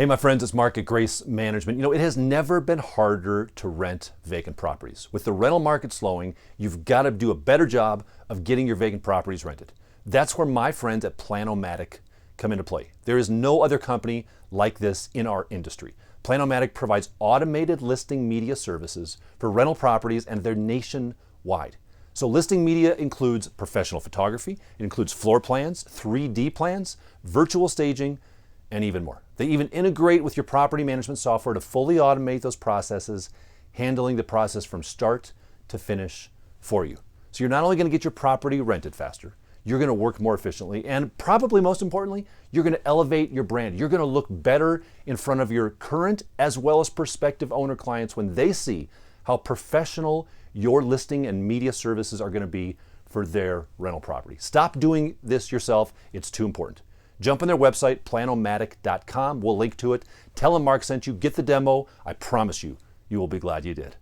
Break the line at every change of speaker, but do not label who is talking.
Hey, my friends, it's Mark at Grace Management. You know, it has never been harder to rent vacant properties. With the rental market slowing, you've got to do a better job of getting your vacant properties rented. That's where my friends at Planomatic come into play. There is no other company like this in our industry. Planomatic provides automated listing media services for rental properties, and they're nationwide. So listing media includes professional photography, it includes floor plans, 3D plans, virtual staging, and even more. They even integrate with your property management software to fully automate those processes, handling the process from start to finish for you. So you're not only going to get your property rented faster, you're going to work more efficiently, and probably most importantly, you're going to elevate your brand. You're going to look better in front of your current as well as prospective owner clients when they see how professional your listing and media services are going to be for their rental property. Stop doing this yourself. It's too important. Jump on their website, planomatic.com. We'll link to it. Tell them Mark sent you. Get the demo. I promise you, you will be glad you did.